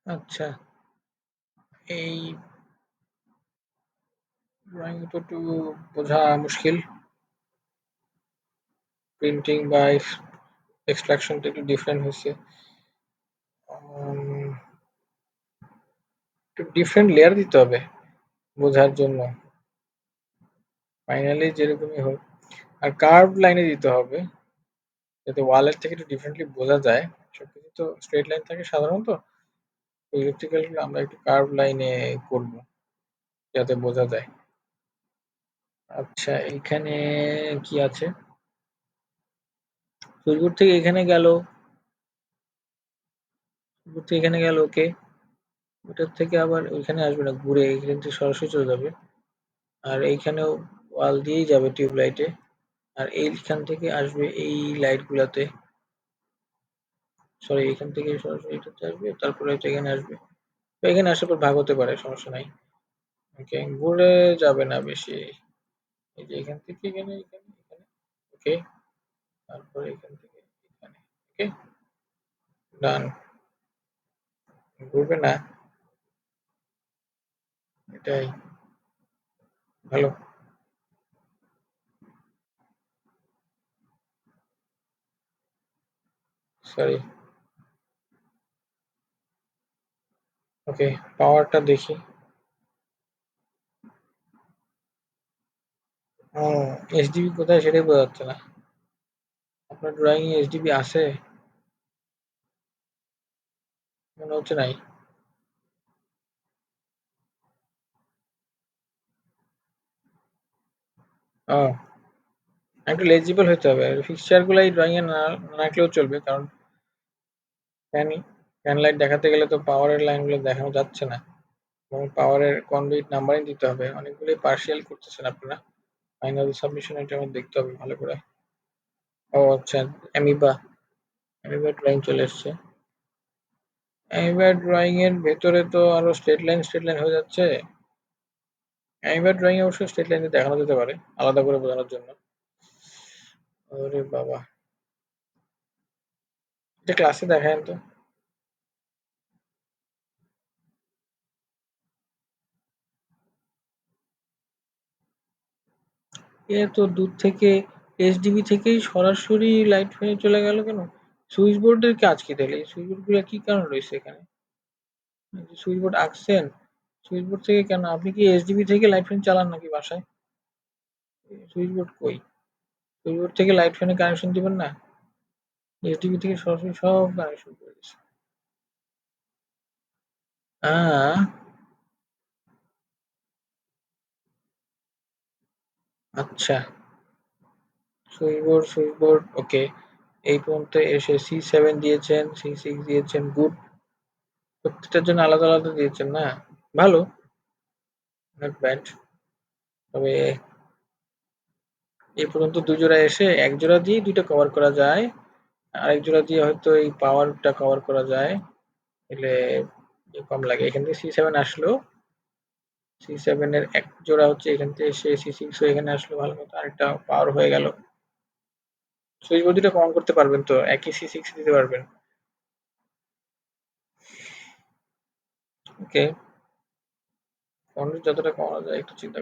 আচ্ছা, এই ড্রয়িং তো একটু বোঝা মুশকিল। প্রিন্টিং বা এক্সট্রাকশনটা একটু ডিফারেন্ট হয়েছে। একটু ডিফারেন্ট লেয়ার দিতে হবে বোঝার জন্য। ফাইনালি যেরকমই হোক, আর কার্ভ লাইনে দিতে হবে যাতে ওয়ালের থেকে একটু ডিফারেন্টলি বোঝা যায়। সবকিছু তো স্ট্রেট লাইন থাকে সাধারণত, ইলেকট্রিক্যাল আমরা একটু কার্ভ লাইনে করব যাতে বোঝা যায়। আচ্ছা, এইখানে কি আছে? সুইচবোর্ড থেকে এখানে গেল, সুইচবোর্ড থেকে এখানে গেল, ওকে। ওটার থেকে আবার ওইখানে আসবে না, ঘুরে এইখান থেকে সরাসরি চলে যাবে। আর এইখানেও ওয়াল দিয়েই যাবে টিউব লাইটে। আর এইখান থেকে আসবে এই লাইট গুলাতে, সরি এইখান থেকে সরাসরি এটাতে আসবে, তারপরে হচ্ছে এখানে আসবে। তো এখানে আসার পর ভাগ হতে পারে, সমস্যা নাই। ওকে, ঘুরে যাবে না বেশি। এই যে এখান থেকে এখানে, এখানে, এখানে, ওকে। তারপরে এখান থেকে এখানে, ওকে, ডান। ঘুরবে না, এটাই ভালো। সরি, ওকে, পাওয়ারটা দেখি। ও, এইচডিবি কোথায় সেটাই বোঝা যাচ্ছে না। আপনার ড্রয়িং এ এইচডিবি আছে? মনে হচ্ছে নাই। ও, একটু লেজিবল হতে হবে। ফিক্সচার গুলো এই ড্রয়িং এ না না রাখলেও চলবে, কারণ ফ্যান ফ্যান লাইট দেখাতে গেলে তো পাওয়ারের লাইনগুলো দেখানো যাচ্ছে না, এবং পাওয়ারের কনডুইট নাম্বারিং দিতে হবে। অনেকগুলোই পার্শিয়াল করতেছেন আপনারা। ফাইনাল সাবমিশন এটা আমার দেখতে হবে ভালো করে। ও আচ্ছা, অ্যামিবা, অ্যামিবা ড্রয়িং চলে এসছে। অ্যামিবা ড্রয়িং এর ভেতরে তো আরো স্ট্রেট লাইন হয়ে যাচ্ছে। অ্যামিবা ড্রয়িং এ অবশ্য স্ট্রেট লাইন দেখানো যেতে পারে আলাদা করে বোঝানোর জন্য। ওরে বাবা, এটা ক্লাসে দেখায়েন তো। এ তো দূর থেকে এইচডিবি থেকেই সরাসরি লাইট ফ্যানে চলে গেল কেন? সুইচ বোর্ডের কাজ কি তাহলে? এই সুইচ বোর্ড গুলো কি কারণ রয়েছে এখানে? সুইচ বোর্ড আঁকছেন, সুইচ বোর্ড থেকে কেন? আপনি কি এইচডিবি থেকে লাইট ফ্যান চালান নাকি বাসায়? সুইচ বোর্ড কই? সুইচ বোর্ড থেকে লাইট ফ্যানে কানেকশন দিবেন না? এইচডিবি থেকে সরাসরি সব কানেকশন করে দিচ্ছে। আহ, আচ্ছা, সুইচ বোর্ড, ওকে। এই পর্যন্ত এসে C7 দিয়েছেন, C6 দিয়েছেন, গুড। প্রত্যেকটার জন্য আলাদা আলাদা দিয়েছেন না? ভালো, নট ব্যাড। তবে এই পর্যন্ত ২ জোড়া এসে ১ জোড়া দিয়েই ২ টা কভার করা যায়। আরেক জোড়া দিয়ে হয়তো এই পাওয়ারটা কভার করা যায়। এলে কম লাগে। এখান থেকে C7 আসলো। C7 এর ১ জোড়া হচ্ছে এখান থেকে এসে C6 ও এখানে আসলো ভালো মতো। আরেকটা পাওয়ার হয়ে গেল। সুইচ বোর্ড ২ টা কমান করতে পারবেন তো। একই C6 দিতে পারবেন। ওকে, যতটা কমানো যায় একটু চিন্তা